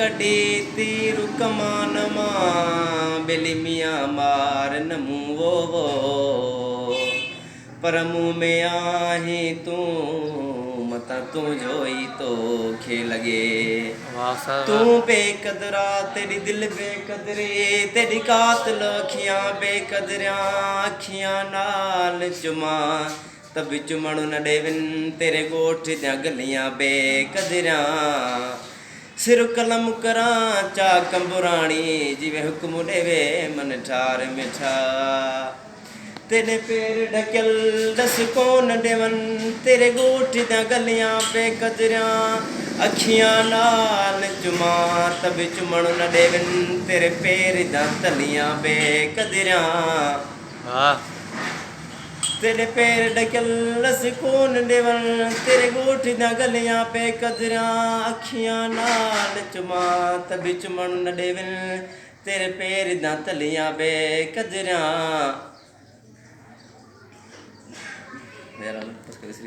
कड़ी तीर कमान मां बेली मियाँ मार नमू वो पर मुँह में आहे तू मता तू जोई तो खे लगे तू बेकदरा तेरी दिल बेकदरे तेरी कातल अखियां बेकदरिया अखियां नाल चुमा तब चुमण न देवन तेरे गोठ दियां गलियां बेकदरिया सिर कलम करा चा कंबुरानी जिवे हुक्म देवे मन ठार मिठा तेरे पैर ढकल दस कौन देवन तेरे गोठ दियां गलियां बेकदरिया अखियां नाल चुमा तब चुमण न देवन तेरे पैर दियां तलियां बेकदरिया तेरे पैर ढकल दस कौन देवन तेरे गोठ दियां गलियां बेकदरिया अखियां नाल चुमा तब चुमण न देवन तेरे पैर दियां तलियां बेकदरिया